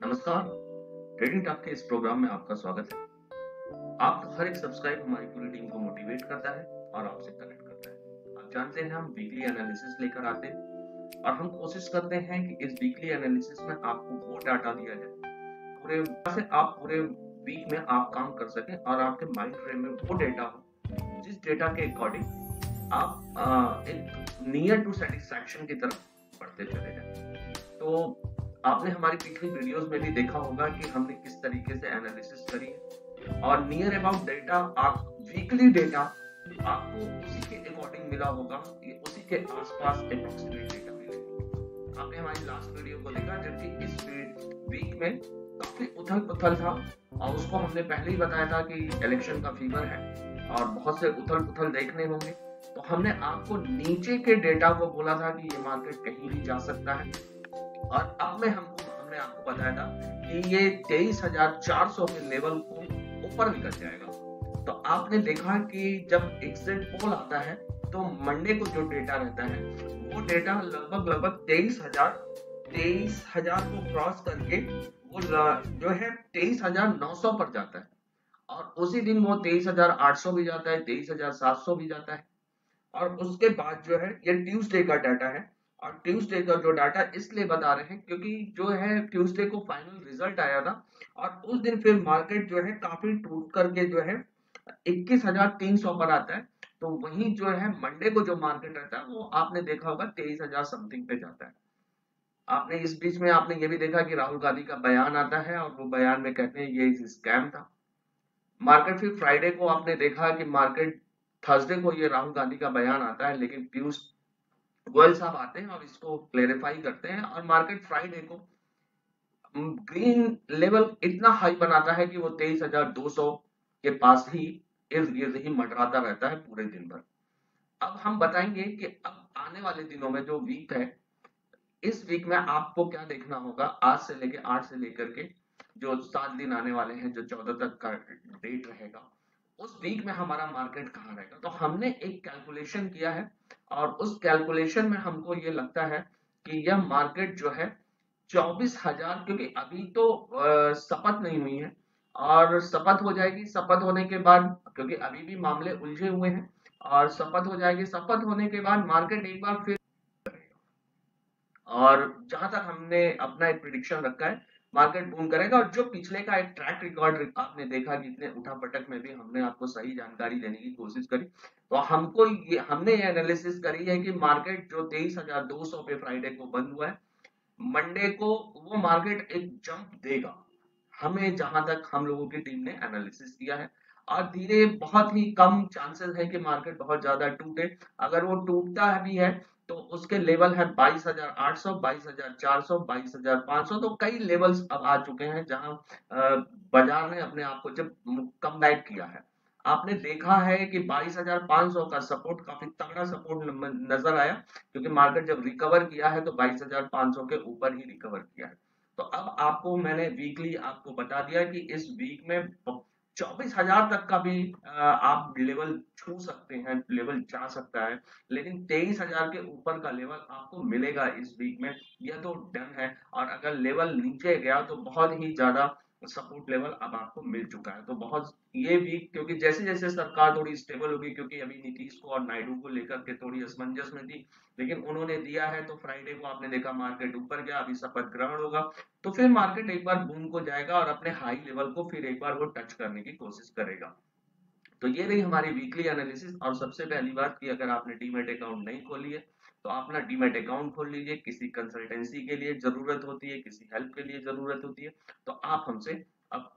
नमस्कार। Trading talk के इस प्रोग्राम में आपका स्वागत है। आपका हर एक सब्सक्राइब हमारी पूरी टीम को मोटिवेट करता है और आपसे कनेक्ट करता है। आप जानते हैं हम वीकली एनालिसिस लेकर आते हैं और हम कोशिश करते हैं कि इस वीकली एनालिसिस में आपको वो डाटा दिया जाए पूरे से आप पूरे वीक में आप काम कर सकें और आपके माइंड फ्रेम में वो डेटा हो जिस डेटा के अकॉर्डिंग आप एक नियर टू सेटिस्फैक्शन की तरफ बढ़ते चले जाए। तो आपने हमारी पिछली वीडियोस में भी देखा होगा कि हमने किस तरीके से एनालिसिस करी है और नियर अबाउट डेटा आप वीकली डेटा आपको उसी के अकॉर्डिंग मिला होगा, ये उसी के आसपास अप्रोक्सीमेट डेटा मिलेगा। आपने हमारी लास्ट वीडियो को देखा जबकि इस वीक में काफी उथल पुथल था और उसको हमने पहले ही बताया था कि इलेक्शन का फीवर है और बहुत से उथल पुथल देखने होंगे। तो हमने आपको नीचे के डेटा को बोला था कि ये मार्केट कहीं भी जा सकता है और अब में हमने आपको बताया था कि ये 23,400 के लेवल को ऊपर निकल जाएगा। तो आपने देखा कि जब एग्जिट पोल आता है तो मंडे को जो डेटा रहता है वो डेटा लगभग 23,000 को क्रॉस करके वो जो है 23,900 पर जाता है और उसी दिन वो 23,800 भी जाता है, 23,700 भी जाता है। और उसके बाद जो है ये ट्यूसडे का डाटा है और ट्यूसडे का जो डाटा इसलिए बता रहे हैं क्योंकि जो है ट्यूसडे को फाइनल रिजल्ट आया था और उस दिन फिर मार्केट जो है काफी टूट करके जो है 21,300 पर आता है। तो वही जो है मंडे को जो मार्केट रहता है वो आपने देखा होगा 23,000 समथिंग पे जाता है। आपने इस बीच में आपने ये भी देखा कि राहुल गांधी का बयान आता है और वो बयान में कहते हैं ये स्कैम था। मार्केट फिर फ्राइडे को आपने देखा कि मार्केट थर्सडे को ये राहुल गांधी का बयान आता है लेकिन पीयूष गोयल साहब आते हैं और इसको क्लेरिफाई करते हैं और मार्केट फ्राइडे को ग्रीन लेवल इतना हाई बनाता है कि वो 23,200 के पास ही इर्द गिर्द ही मंडराता रहता है पूरे दिन भर। अब हम बताएंगे कि अब आने वाले दिनों में जो वीक है इस वीक में आपको क्या देखना होगा। आज से लेके 8 से लेकर के जो 7 दिन आने वाले हैं, जो 14 तक का डेट रहेगा, उस वीक में हमारा मार्केट कहाँ रहेगा। तो हमने एक कैलकुलेशन किया है और उस कैलकुलेशन में हमको ये लगता है कि यह मार्केट जो है 24,000, क्योंकि अभी तो शपथ नहीं हुई है और शपथ हो जाएगी। शपथ होने के बाद, क्योंकि अभी भी मामले उलझे हुए हैं और शपथ हो जाएगी, शपथ होने के बाद मार्केट एक बार फिर, और जहां तक हमने अपना एक प्रिडिक्शन रखा है मार्केट बूम करेगा। और जो पिछले का एक ट्रैक रिकॉर्ड आपने देखा कि इतने उठापटक में भी हमने आपको सही जानकारी देने की कोशिश करी, तो हमने ये एनालिसिस करी है कि मार्केट जो 23,200 पे फ्राइडे को बंद हुआ है, मंडे को वो मार्केट एक जंप देगा। हमें जहां तक हम लोगों की टीम ने एनालिसिस किया है और धीरे बहुत ही कम चांसेस है कि मार्केट बहुत ज्यादा टूटे। अगर वो टूटता भी है तो उसके लेवल है 22,800, 22,400, 22,500। तो कई लेवल्स अब आ चुके हैं जहां बाजार ने अपने आप को जब कम बैक किया है। आपने देखा है कि 22,500 का सपोर्ट काफी तगड़ा सपोर्ट नजर आया, क्योंकि मार्केट जब रिकवर किया है तो 22,500 के ऊपर ही रिकवर किया है। तो अब आपको मैंने वीकली आपको बता दिया कि इस वीक में 24,000 तक का भी आप लेवल छू सकते हैं, लेवल जा सकता है, लेकिन 23,000 के ऊपर का लेवल आपको मिलेगा इस वीक में, यह तो डन है। और अगर लेवल नीचे गया तो बहुत ही ज्यादा सपोर्ट लेवल अब आपको मिल चुका है। तो बहुत ये वीक, क्योंकि जैसे जैसे सरकार थोड़ी स्टेबल होगी, क्योंकि अभी नीतीश को और नायडू को लेकर के थोड़ी असमंजस में थी, लेकिन उन्होंने दिया है तो फ्राइडे को आपने देखा मार्केट ऊपर गया। अभी शपथ ग्रहण होगा तो फिर मार्केट एक बार बूम को जाएगा और अपने हाई लेवल को फिर एक बार वो टच करने की कोशिश करेगा। तो ये रही हमारी वीकली एनालिसिस। और सबसे पहली बात कि अगर आपने डीमैट अकाउंट नहीं खोली है तो अपना डीमैट अकाउंट खोल लीजिए। किसी कंसल्टेंसी के लिए जरूरत होती है, किसी हेल्प के लिए जरूरत होती है तो आप हमसे अब